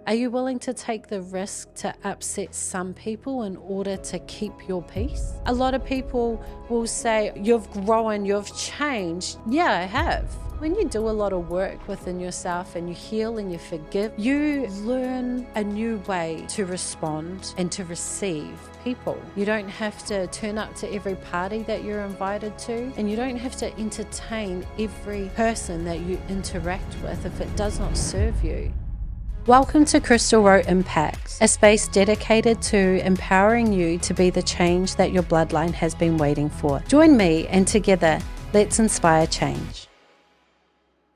Are you willing to take the risk to upset some people in order to keep your peace? A lot of people will say, you've grown, you've changed. Yeah, I have. When you do a lot of work within yourself and you heal and you forgive, you learn a new way to respond and to receive people. You don't have to turn up to every party that you're invited to, and you don't have to entertain every person that you interact with if it does not serve you. Welcome to Krystal Rowe Impact, a space dedicated to empowering you to be the change that your bloodline has been waiting for. Join me and together, let's inspire change.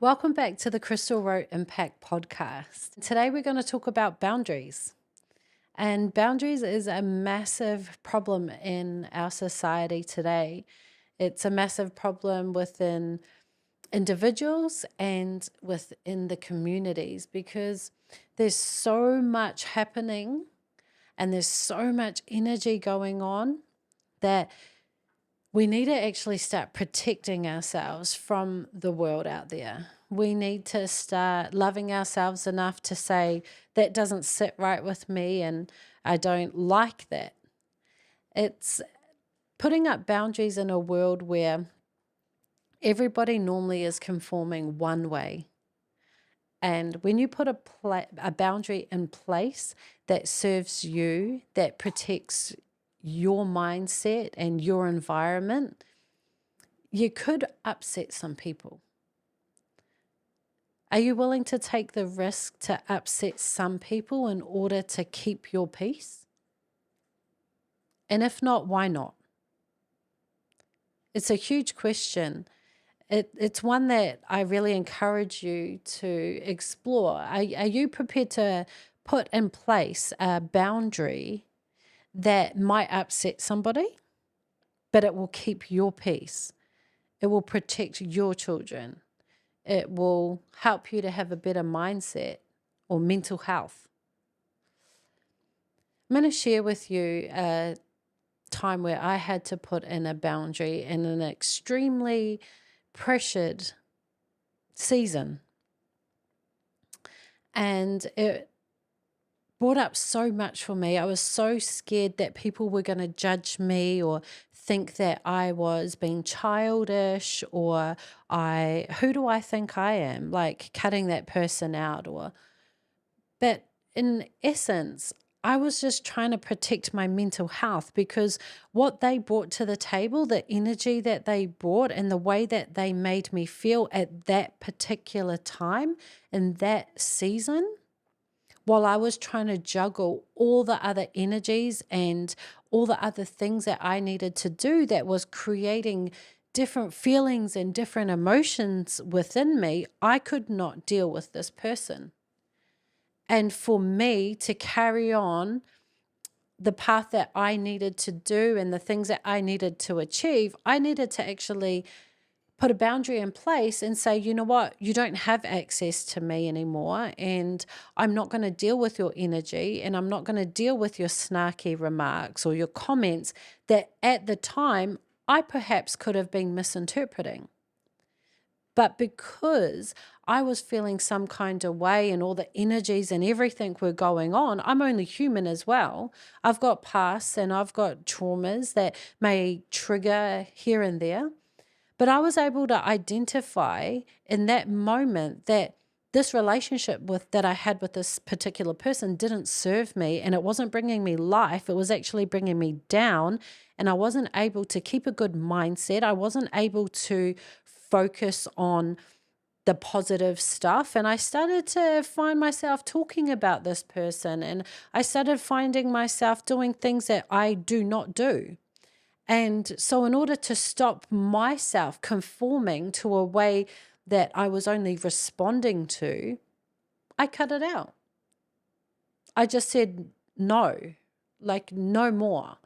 Welcome back to the Krystal Rowe Impact podcast. Today we're going to talk about boundaries. And boundaries is a massive problem in our society today. It's a massive problem within individuals and within the communities because there's so much happening and there's so much energy going on that we need to actually start protecting ourselves from the world out there. We need to start loving ourselves enough to say, that doesn't sit right with me and I don't like that. It's putting up boundaries in a world where everybody normally is conforming one way. And when you put a boundary in place that serves you, that protects your mindset and your environment, you could upset some people. Are you willing to take the risk to upset some people in order to keep your peace? And if not, why not? It's a huge question. It's one that I really encourage you to explore. Are you prepared to put in place a boundary that might upset somebody, but it will keep your peace? It will protect your children. It will help you to have a better mindset or mental health. I'm going to share with you a time where I had to put in a boundary in an extremely pressured season. And it brought up so much for me. I was so scared that people were going to judge me or think that I was being childish or who do I think I am? Like cutting that person out but in essence, I was just trying to protect my mental health because what they brought to the table, the energy that they brought and the way that they made me feel at that particular time in that season, while I was trying to juggle all the other energies and all the other things that I needed to do that was creating different feelings and different emotions within me, I could not deal with this person. And for me to carry on the path that I needed to do and the things that I needed to achieve, I needed to actually put a boundary in place and say, you know what, you don't have access to me anymore, and I'm not going to deal with your energy, and I'm not going to deal with your snarky remarks or your comments that at the time I perhaps could have been misinterpreting. But because I was feeling some kind of way and all the energies and everything were going on, I'm only human as well. I've got pasts and I've got traumas that may trigger here and there. But I was able to identify in that moment that this relationship that I had with this particular person didn't serve me, and it wasn't bringing me life. It was actually bringing me down, and I wasn't able to keep a good mindset. I wasn't able to focus on the positive stuff. And I started to find myself talking about this person, and I started finding myself doing things that I do not do. And so in order to stop myself conforming to a way that I was only responding to, I cut it out. I just said no, like no more.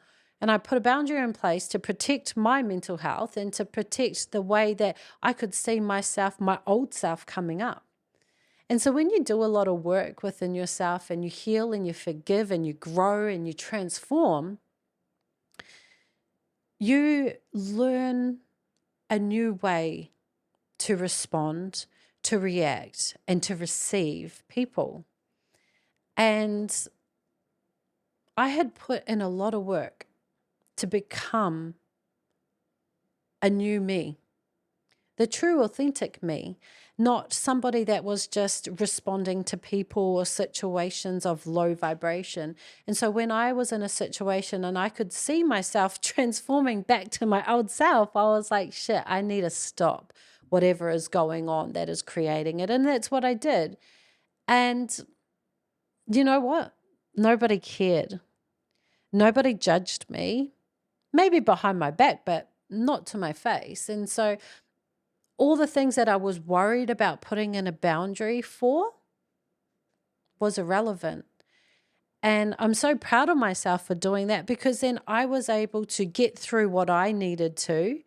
And I put a boundary in place to protect my mental health and to protect the way that I could see myself, my old self coming up. And so when you do a lot of work within yourself and you heal and you forgive and you grow and you transform, you learn a new way to respond, to react, and to receive people. And I had put in a lot of work to become a new me, the true, authentic me, not somebody that was just responding to people or situations of low vibration. And so when I was in a situation and I could see myself transforming back to my old self, I was like, shit, I need to stop whatever is going on that is creating it. And that's what I did. And you know what? Nobody cared. Nobody judged me, maybe behind my back, but not to my face. And so all the things that I was worried about putting in a boundary for was irrelevant. And I'm so proud of myself for doing that, because then I was able to get through what I needed to.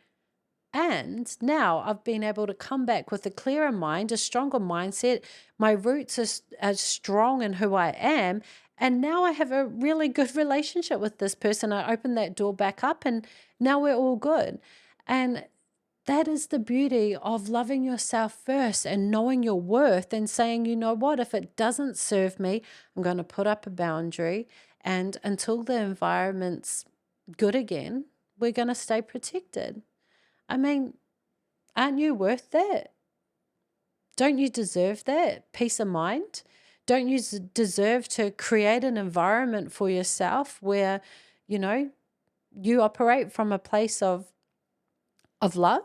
And now I've been able to come back with a clearer mind, a stronger mindset. My roots are strong in who I am. And now I have a really good relationship with this person. I opened that door back up and now we're all good. And that is the beauty of loving yourself first and knowing your worth and saying, you know what, if it doesn't serve me, I'm going to put up a boundary. And until the environment's good again, we're going to stay protected. I mean, aren't you worth that? Don't you deserve that peace of mind? Don't you deserve to create an environment for yourself where, you operate from a place of love,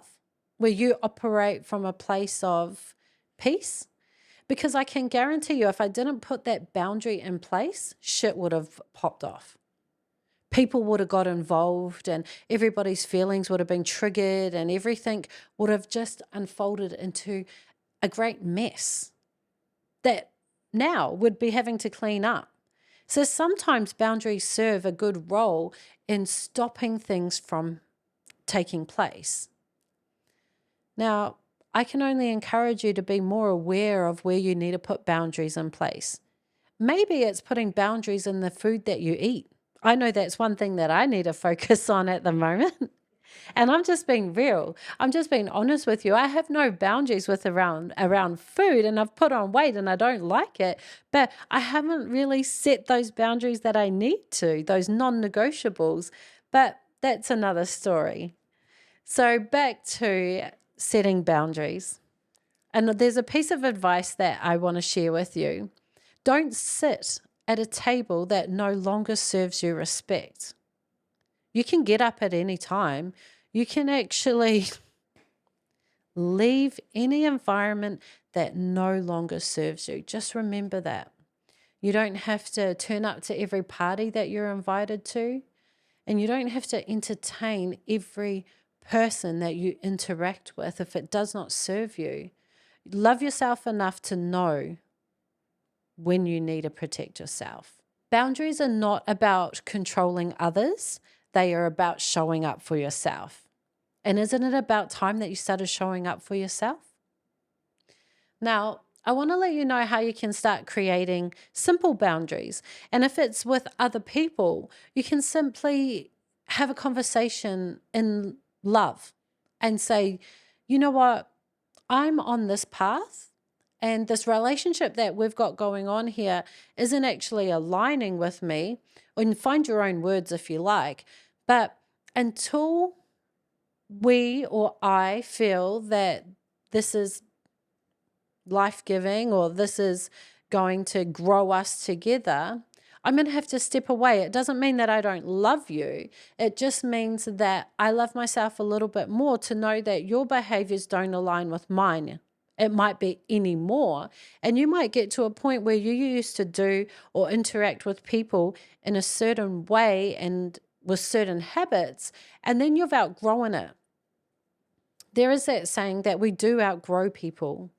where you operate from a place of peace? Because I can guarantee you, if I didn't put that boundary in place, shit would have popped off. People would have got involved and everybody's feelings would have been triggered and everything would have just unfolded into a great mess that now would be having to clean up. So sometimes boundaries serve a good role in stopping things from taking place. Now, I can only encourage you to be more aware of where you need to put boundaries in place. Maybe it's putting boundaries in the food that you eat. I know that's one thing that I need to focus on at the moment. And I'm just being real. I'm just being honest with you. I have no boundaries with around food, and I've put on weight and I don't like it, but I haven't really set those boundaries that I need to, those non-negotiables. But that's another story. So back to setting boundaries. And there's a piece of advice that I want to share with you. Don't sit at a table that no longer serves you respect. You can get up at any time. You can actually leave any environment that no longer serves you. Just remember that. You don't have to turn up to every party that you're invited to, and you don't have to entertain every person that you interact with if it does not serve you. Love yourself enough to know when you need to protect yourself. Boundaries are not about controlling others. They are about showing up for yourself. And isn't it about time that you started showing up for yourself? Now, I want to let you know how you can start creating simple boundaries. And if it's with other people, you can simply have a conversation in love and say, you know what, I'm on this path. And this relationship that we've got going on here isn't actually aligning with me. And find your own words if you like. But until we or I feel that this is life-giving or this is going to grow us together, I'm going to have to step away. It doesn't mean that I don't love you. It just means that I love myself a little bit more to know that your behaviors don't align with mine. It might be any more. And you might get to a point where you used to do or interact with people in a certain way and with certain habits, and then you've outgrown it. There is that saying that we do outgrow people.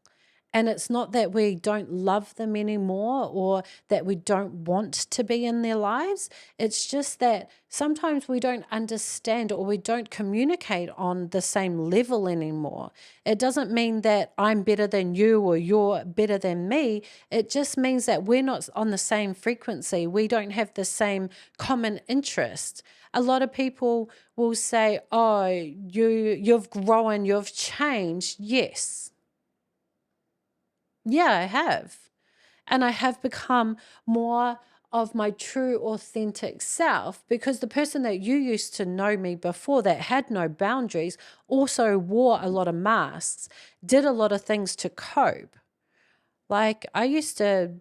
And it's not that we don't love them anymore or that we don't want to be in their lives. It's just that sometimes we don't understand or we don't communicate on the same level anymore. It doesn't mean that I'm better than you or you're better than me. It just means that we're not on the same frequency. We don't have the same common interest. A lot of people will say, oh, you've grown, you've changed. Yes. Yeah, I have. And I have become more of my true, authentic self, because the person that you used to know me before that had no boundaries also wore a lot of masks, did a lot of things to cope. Like, I used to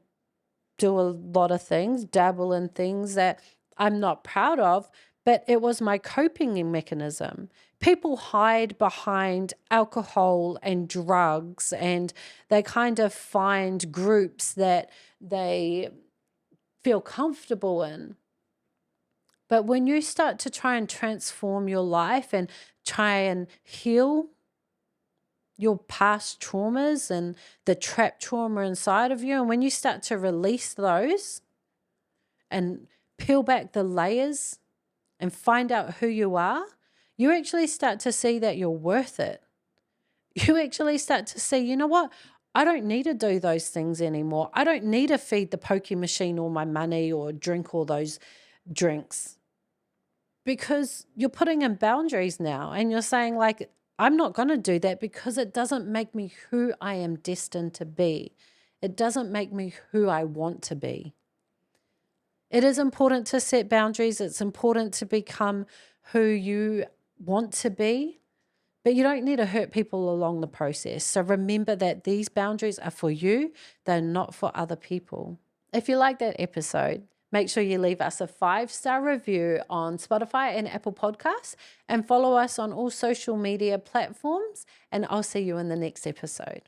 do a lot of things, dabble in things that I'm not proud of, but it was my coping mechanism. People hide behind alcohol and drugs, and they kind of find groups that they feel comfortable in. But when you start to try and transform your life and try and heal your past traumas and the trapped trauma inside of you, and when you start to release those and peel back the layers and find out who you are, you actually start to see that you're worth it. You actually start to see, you know what? I don't need to do those things anymore. I don't need to feed the pokie machine all my money or drink all those drinks, because you're putting in boundaries now and you're saying, like, I'm not going to do that because it doesn't make me who I am destined to be. It doesn't make me who I want to be. It is important to set boundaries. It's important to become who you want to be, but you don't need to hurt people along the process. So remember that these boundaries are for you. They're not for other people. If you like that episode, make sure you leave us a 5-star review on Spotify and Apple Podcasts, and follow us on all social media platforms. And I'll see you in the next episode.